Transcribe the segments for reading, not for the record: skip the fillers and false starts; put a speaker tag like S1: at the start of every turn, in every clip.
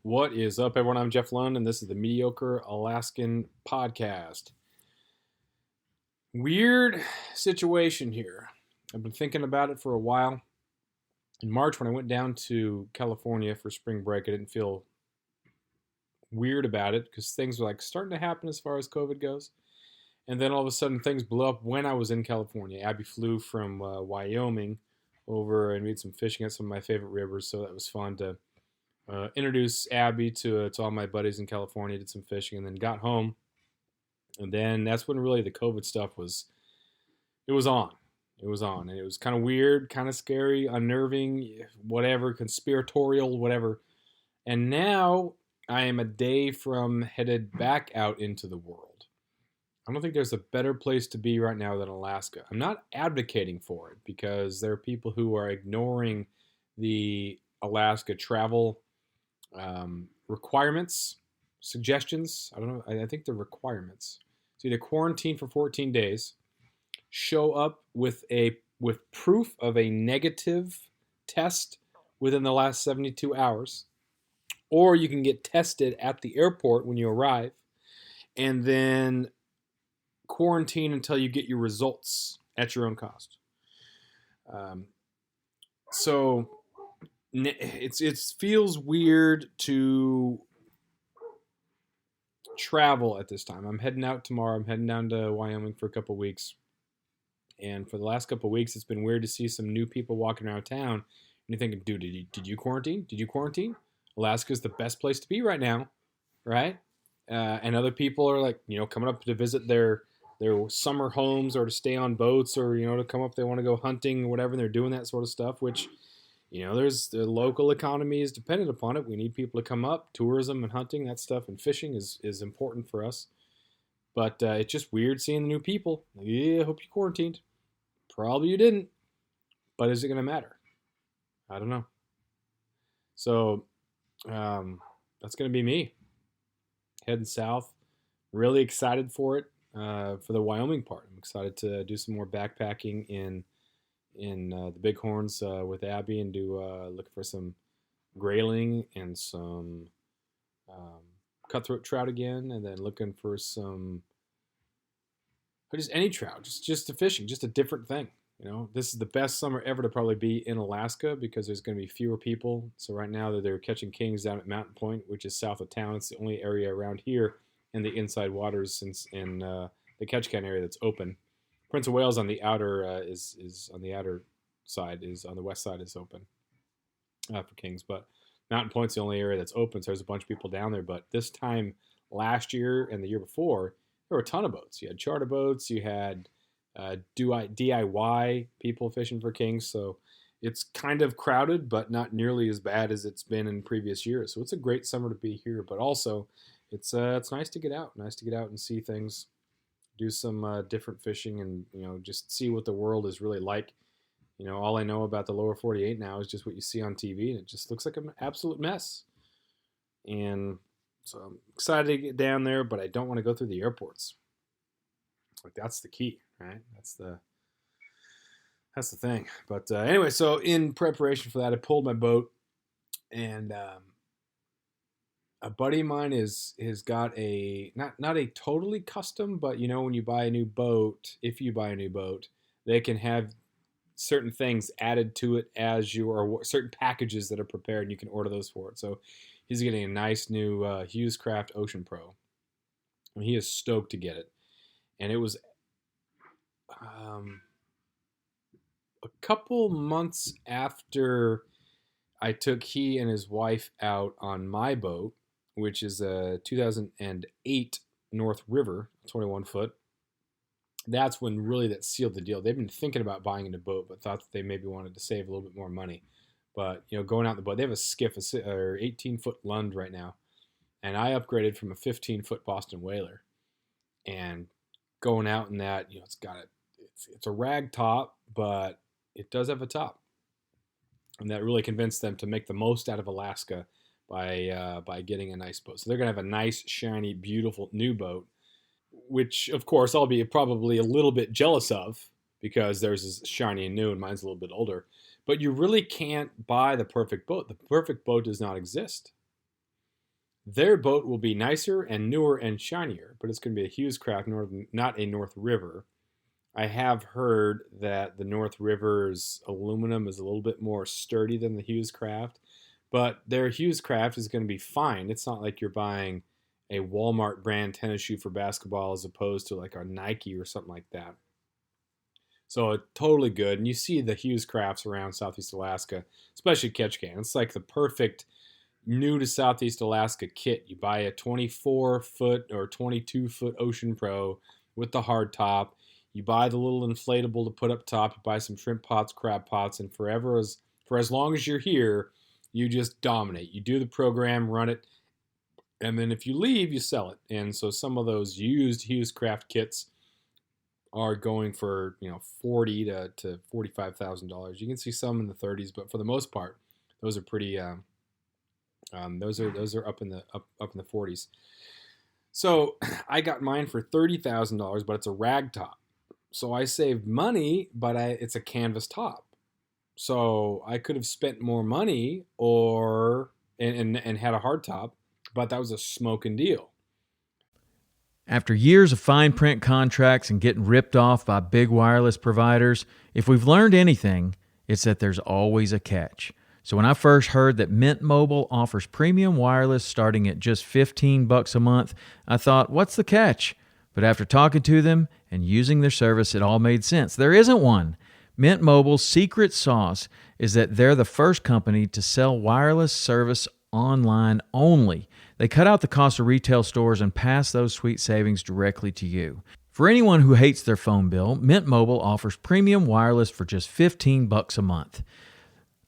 S1: What is up, everyone? I'm Jeff Lund, and this is the Mediocre Alaskan Podcast. Weird situation here. I've been thinking about it for a while. In March, when I went down to California for spring break, I didn't feel weird about it because things were like starting to happen as far as COVID goes. And then all of a sudden, things blew up when I was in California. Abby flew from Wyoming over and we did some fishing at some of my favorite rivers, so that was fun to introduce Abby to all my buddies in California, did some fishing, and then got home. And then that's when really the COVID stuff it was on. It was on. And it was kind of weird, kind of scary, unnerving, whatever, conspiratorial, whatever. And now I am a day from headed back out into the world. I don't think there's a better place to be right now than Alaska. I'm not advocating for it because there are people who are ignoring the Alaska travel requirements, suggestions. I don't know. I think they're requirements. So either quarantine for 14 days, show up with proof of a negative test within the last 72 hours, or you can get tested at the airport when you arrive, and then quarantine until you get your results at your own cost. So it feels weird to travel at this time. I'm heading out tomorrow. I'm heading down to Wyoming for a couple weeks. And for the last couple weeks, it's been weird to see some new people walking around town. And you're thinking, dude, did you quarantine? Did you quarantine? Alaska's the best place to be right now, right? And other people are like, coming up to visit their summer homes or to stay on boats or, to come up, they want to go hunting or whatever. And they're doing that sort of stuff, which there's the local economy is dependent upon it. We need people to come up. Tourism and hunting, that stuff, and fishing is important for us. But it's just weird seeing the new people. Yeah, I hope you quarantined. Probably you didn't. But is it going to matter? I don't know. So that's going to be me. Heading south. Really excited for it, for the Wyoming part. I'm excited to do some more backpacking in the Bighorns with Abby and do looking for some grayling and some cutthroat trout again, and then looking for some just any trout, just to fishing, just a different thing. This is the best summer ever to probably be in Alaska because there's going to be fewer people. So right now they're catching kings down at Mountain Point, which is south of town. It's the only area around here in the inside waters in the Ketchikan area that's open. Prince of Wales on the outer is on the outer side, is on the west side is open for kings, but Mountain Point's the only area that's open, so there's a bunch of people down there. But this time last year and the year before, there were a ton of boats. You had charter boats, you had DIY people fishing for kings, so it's kind of crowded, but not nearly as bad as it's been in previous years. So it's a great summer to be here, but also it's nice to get out, and see things, do some different fishing, and just see what the world is really like. All I know about the lower 48 now is just what you see on TV, and it just looks like an absolute mess. And so I'm excited to get down there, but I don't want to go through the airports. Like, that's the key, right? That's the thing. But anyway, so in preparation for that, I pulled my boat, and a buddy of mine has got a not a totally custom, but when you buy a new boat, if you buy a new boat, they can have certain things added to it as or certain packages that are prepared, and you can order those for it. So he's getting a nice new Hughes Craft Ocean Pro, and he is stoked to get it. And it was a couple months after I took he and his wife out on my boat, which is a 2008 North River, 21 foot. That's when really that sealed the deal. They've been thinking about buying a boat, but thought that they maybe wanted to save a little bit more money. But going out in the boat, they have a skiff, or 18-foot Lund right now, and I upgraded from a 15-foot Boston Whaler. And going out in that, it's a rag top, but it does have a top, and that really convinced them to make the most out of Alaska by getting a nice boat. So they're gonna have a nice, shiny, beautiful new boat, which of course I'll be probably a little bit jealous of because theirs is shiny and new and mine's a little bit older. But you really can't buy the perfect boat. The perfect boat does not exist. Their boat will be nicer and newer and shinier, but it's going to be a Hughes craft, not a North River. I have heard that the North River's aluminum is a little bit more sturdy than the Hughes craft, but their Hughes craft is going to be fine. It's not like you're buying a Walmart brand tennis shoe for basketball as opposed to like a Nike or something like that. So it's totally good. And you see the Hughes crafts around Southeast Alaska, especially Ketchikan. It's like the perfect new to Southeast Alaska kit. You buy a 24-foot or 22-foot Ocean Pro with the hard top. You buy the little inflatable to put up top. You buy some shrimp pots, crab pots, and for as long as you're here, you just dominate. You do the program, run it, and then if you leave, you sell it. And so some of those used Hughes Craft kits are going for $40,000 to $45,000. You can see some in the 30s, but for the most part, those are pretty. Those are up in the 40s. So I got mine for $30,000, but it's a rag top. So I saved money, but it's a canvas top. So I could have spent more money and had a hard top, but that was a smoking deal.
S2: After years of fine print contracts and getting ripped off by big wireless providers, if we've learned anything, it's that there's always a catch. So when I first heard that Mint Mobile offers premium wireless starting at just $15 a month, I thought, what's the catch? But after talking to them and using their service, it all made sense. There isn't one. Mint Mobile's secret sauce is that they're the first company to sell wireless service online only. They cut out the cost of retail stores and pass those sweet savings directly to you. For anyone who hates their phone bill, Mint Mobile offers premium wireless for just $15 a month.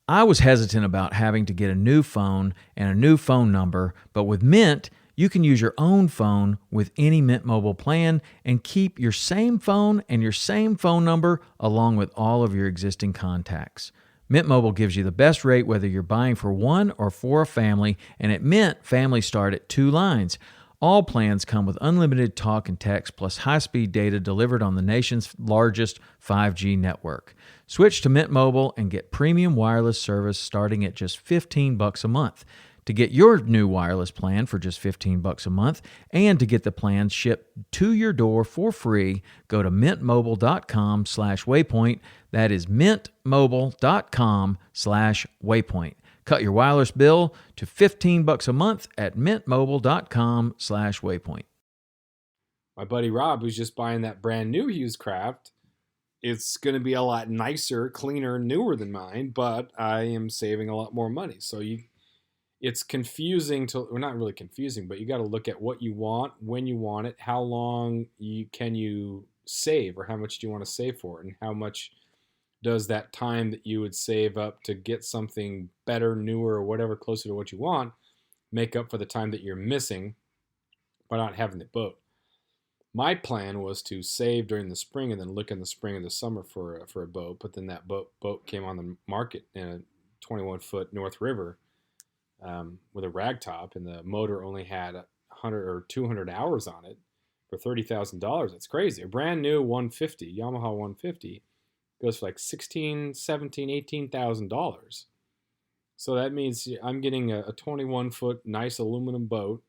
S2: I was hesitant about having to get a new phone and a new phone number, but with Mint, you can use your own phone with any Mint Mobile plan and keep your same phone and your same phone number along with all of your existing contacts. Mint Mobile gives you the best rate whether you're buying for one or for a family, and at Mint, families start at 2 lines. All plans come with unlimited talk and text plus high-speed data delivered on the nation's largest 5G network. Switch to Mint Mobile and get premium wireless service starting at just $15 a month. To get your new wireless plan for just $15 a month and to get the plan shipped to your door for free, go to mintmobile.com/waypoint. That is mintmobile.com/waypoint. Cut your wireless bill to $15 a month at mintmobile.com/waypoint.
S1: My buddy Rob, who's just buying that brand new Hughes Craft, it's going to be a lot nicer, cleaner, newer than mine, but I am saving a lot more money. So it's confusing well, not really confusing, but you got to look at what you want, when you want it, how long can you save, or how much do you want to save for it, and how much does that time that you would save up to get something better, newer, or whatever closer to what you want make up for the time that you're missing by not having the boat. My plan was to save during the spring and then look in the spring and the summer for a boat, but then that boat came on the market in a 21-foot North River with a rag top, and the motor only had 100 or 200 hours on it for $30,000. That's crazy. A brand new 150, Yamaha 150, goes for like $16,000, $17,000, $18,000. So that means I'm getting a 21-foot nice aluminum boat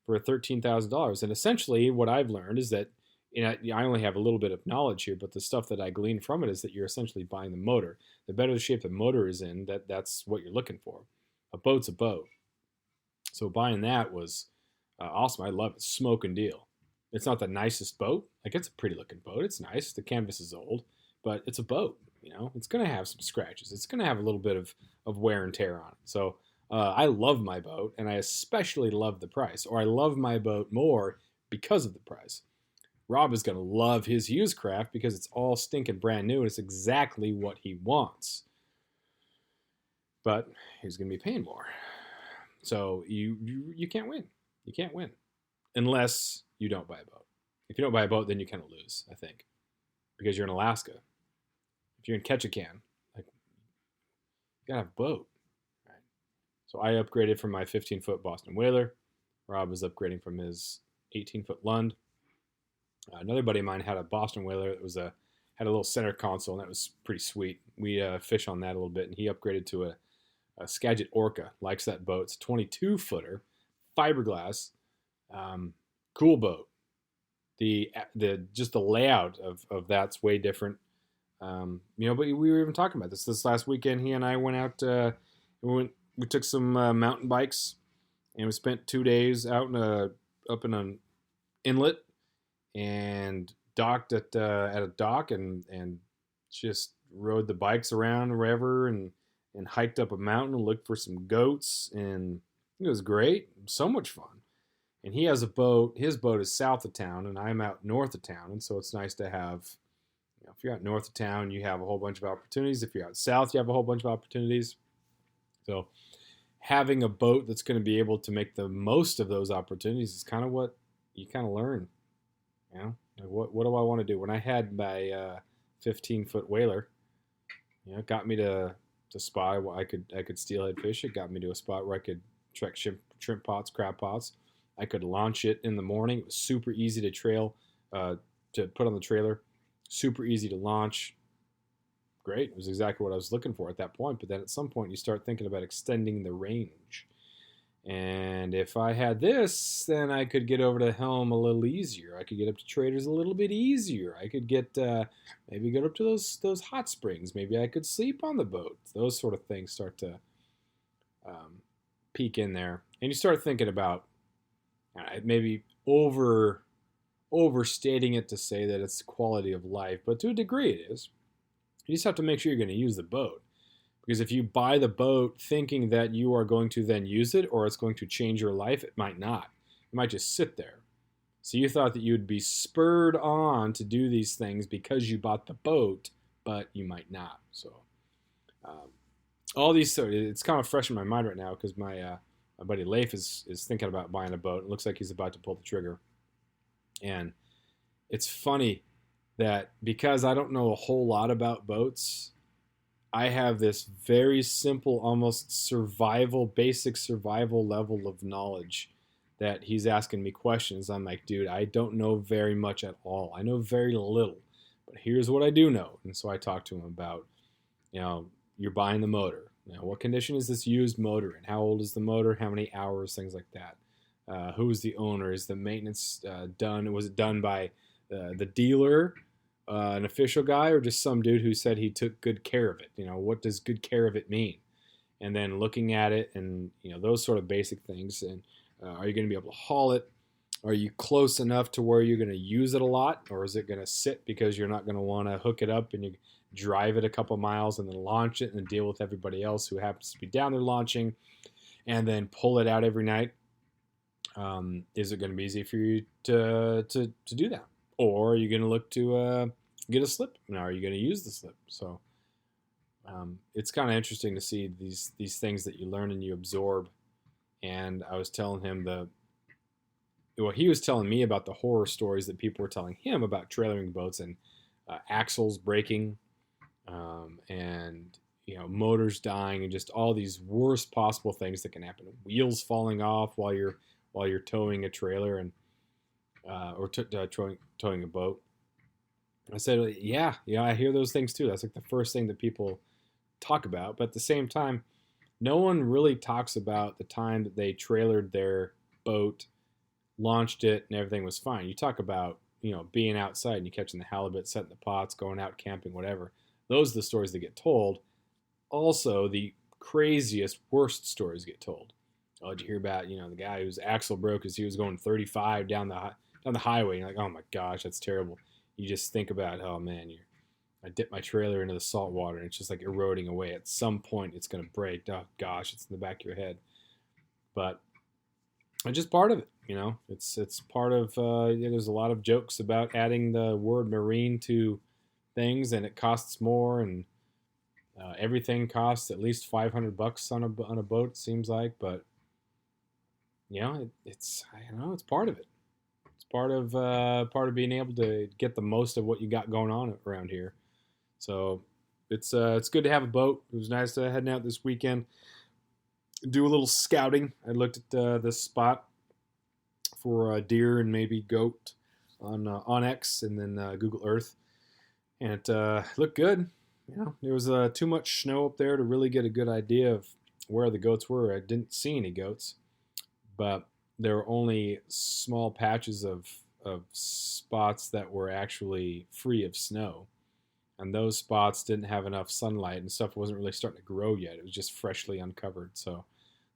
S1: for $13,000. And essentially what I've learned is that, I only have a little bit of knowledge here, but the stuff that I glean from it is that you're essentially buying the motor. The better the shape the motor is in, that's what you're looking for. A boat's a boat. So buying that was awesome. I love it. Smoking deal. It's not the nicest boat. Like, it's a pretty looking boat. It's nice. The canvas is old, but it's a boat. It's going to have some scratches. It's going to have a little bit of wear and tear on it. So I love my boat, and I especially love the price, or I love my boat more because of the price. Rob is going to love his Hughes Craft because it's all stinking brand new, and it's exactly what he wants. But he's going to be paying more. So you can't win. You can't win unless you don't buy a boat. If you don't buy a boat, then you kind of lose, I think, because you're in Alaska. If you're in Ketchikan, like, you got to have a boat. Right? So I upgraded from my 15-foot Boston Whaler. Rob was upgrading from his 18-foot Lund. Another buddy of mine had a Boston Whaler that had a little center console, and that was pretty sweet. We fished on that a little bit, and he upgraded to a Skagit Orca. Likes that boat. It's a 22-footer, fiberglass, um, cool boat. The just the layout of that's way different. But we were even talking about this last weekend. He and I went out. We took some mountain bikes, and we spent 2 days out in a up in an inlet and docked at a dock and just rode the bikes around wherever and hiked up a mountain and looked for some goats, and it was great. So much fun. And he has a boat. His boat is south of town, and I'm out north of town, and so it's nice to have. If you're out north of town, you have a whole bunch of opportunities. If you're out south, you have a whole bunch of opportunities. So having a boat that's going to be able to make the most of those opportunities is kind of what you kind of learn. Like what do I want to do? When I had my 15-foot whaler, it got me to spot where I could steelhead fish. It got me to a spot where I could track shrimp pots, crab pots. I could launch it in the morning. It was super easy to to put on the trailer. Super easy to launch. Great. It was exactly what I was looking for at that point. But then at some point you start thinking about extending the range. And if I had this, then I could get over to Helm a little easier. I could get up to Traders a little bit easier. I could get maybe get up to those hot springs. Maybe I could sleep on the boat. Those sort of things start to peek in there, and you start thinking about maybe overstating it to say that it's quality of life, but to a degree it is. You just have to make sure you're going to use the boat. Because if you buy the boat thinking that you are going to then use it or it's going to change your life, it might not. It might just sit there. So you thought that you would be spurred on to do these things because you bought the boat, but you might not. So all these, so it's kind of fresh in my mind right now because my buddy Leif is thinking about buying a boat. It looks like he's about to pull the trigger. And it's funny that because I don't know a whole lot about boats, I have this very simple, almost basic survival level of knowledge that he's asking me questions. I'm like, dude, I don't know very much at all. I know very little, but here's what I do know. And so I talked to him about, you're buying the motor. What condition is this used motor in? How old is the motor? How many hours? Things like that. Who's the owner? Is the maintenance done? Was it done by the dealer? An official guy, or just some dude who said he took good care of it? What does good care of it mean? And then looking at it and, those sort of basic things. And are you going to be able to haul it? Are you close enough to where you're going to use it a lot? Or is it going to sit because you're not going to want to hook it up and you drive it a couple miles and then launch it and deal with everybody else who happens to be down there launching and then pull it out every night? Is it going to be easy for you to do that? Or are you going to look to get a slip? Now, are you going to use the slip? So it's kind of interesting to see these things that you learn and you absorb. And I was telling him he was telling me about the horror stories that people were telling him about trailering boats and axles breaking and motors dying and just all these worst possible things that can happen. Wheels falling off while you're towing a trailer and or towing a boat. I said, yeah, I hear those things too. That's like the first thing that people talk about. But at the same time, no one really talks about the time that they trailered their boat, launched it, and everything was fine. You talk about, being outside and you catching the halibut, setting the pots, going out camping, whatever. Those are the stories that get told. Also, the craziest, worst stories get told. Oh, did you hear about, the guy whose axle broke as he was going 35 down the highway? And you're like, oh my gosh, that's terrible. You just think about, oh man, I dipped my trailer into the salt water and it's just like eroding away. At some point, it's going to break. Oh gosh, it's in the back of your head. But it's just part of it, It's part of. There's a lot of jokes about adding the word marine to things, and it costs more, and everything costs at least $500 on a boat. It seems like, but it's part of it. Part of being able to get the most of what you got going on around here. So it's good to have a boat. It was nice heading out this weekend, do a little scouting. I looked at this spot for deer and maybe goat on X and then Google Earth, and it looked good. There was too much snow up there to really get a good idea of where the goats were. I didn't see any goats, but there were only small patches of spots that were actually free of snow. And those spots didn't have enough sunlight and stuff wasn't really starting to grow yet. It was just freshly uncovered. So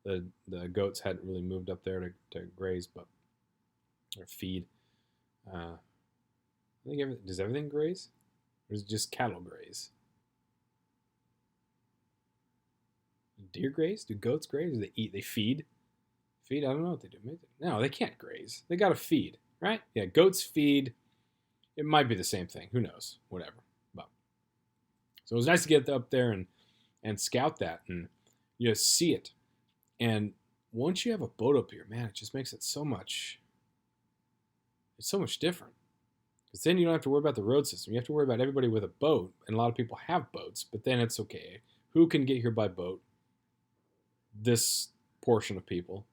S1: the goats hadn't really moved up there to graze, but or feed. I think does everything graze? Or is it just cattle graze? Do deer graze? Do goats graze? Do they eat? They feed? Feed? I don't know what they do. Maybe, no, they can't graze. They got to feed, right? Yeah, goats feed. It might be the same thing. Who knows? Whatever. But so it was nice to get up there and scout that and see it. And once you have a boat up here, man, it just makes it so much. It's so much different. Because then you don't have to worry about the road system. You have to worry about everybody with a boat. And a lot of people have boats. But then it's okay. Who can get here by boat? This portion of people.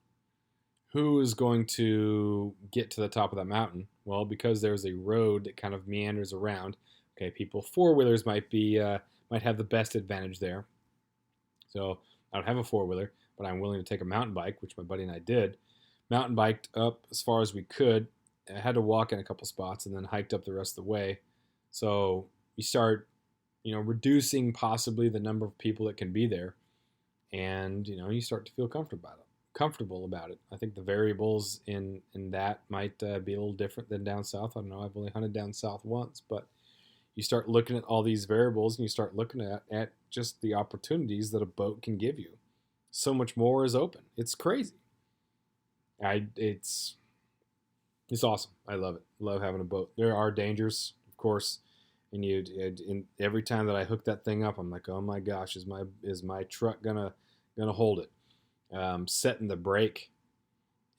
S1: Who is going to get to the top of that mountain? Well, because there's a road that kind of meanders around. Okay, people, four-wheelers might have the best advantage there. So I don't have a four-wheeler, but I'm willing to take a mountain bike, which my buddy and I did. Mountain biked up as far as we could. I had to walk in a couple spots and then hiked up the rest of the way. So you start, reducing possibly the number of people that can be there, and you start to feel comfortable about it. I think the variables in that might be a little different than down south. I don't know. I've only hunted down south once, but you start looking at all these variables and you start looking at just the opportunities that a boat can give you. So much more is open. It's crazy. It's awesome. I love it. Love having a boat. There are dangers, of course, and every time that I hook that thing up, I'm like, oh my gosh, is my truck gonna hold it? Setting the brake,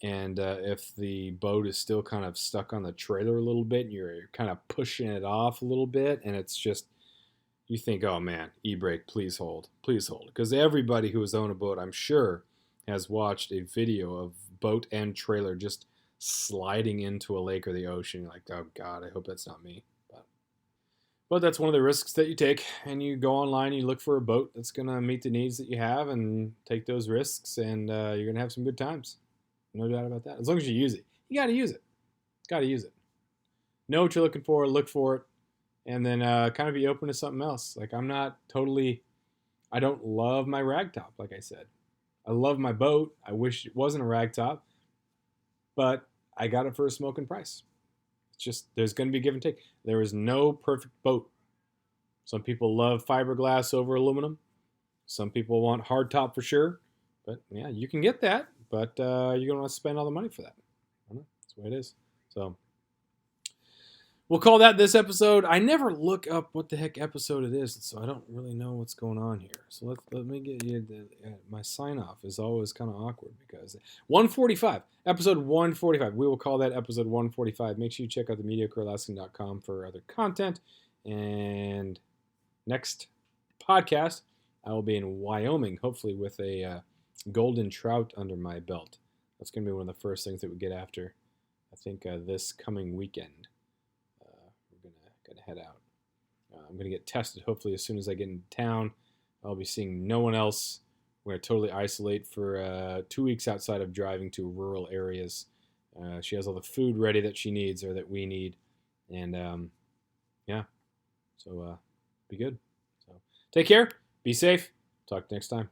S1: and if the boat is still kind of stuck on the trailer a little bit, and you're kind of pushing it off a little bit, and it's just you think, oh man, e-brake, please hold, because everybody who has owned a boat, I'm sure, has watched a video of boat and trailer just sliding into a lake or the ocean. You're like, oh God, I hope that's not me. But that's one of the risks that you take, and you go online, you look for a boat that's going to meet the needs that you have and take those risks, and you're going to have some good times. No doubt about that. As long as you use it. You got to use it. Got to use it. Know what you're looking for, look for it, and then kind of be open to something else. Like I don't love my ragtop, like I said. I love my boat. I wish it wasn't a ragtop, but I got it for a smoking price. It's just, there's going to be give and take. There is no perfect boat. Some people love fiberglass over aluminum. Some people want hardtop for sure. But yeah, you can get that, but you're going to want to spend all the money for that. I don't know. That's the way it is. So we'll call that this episode. I never look up what the heck episode it is, so I don't really know what's going on here. So let me get you my sign off is always kind of awkward because 145, episode 145. We will call that episode 145. Make sure you check out the mediocrealaskan.com for other content. And next podcast, I will be in Wyoming, hopefully with a golden trout under my belt. That's going to be one of the first things that we get after, I think, this coming weekend. Gonna head out. I'm gonna get tested hopefully as soon as I get into town. I'll be seeing no one else. We're gonna totally isolate for 2 weeks outside of driving to rural areas. She has all the food ready that she needs or that we need, and yeah. So be good. So take care. Be safe. Talk next time.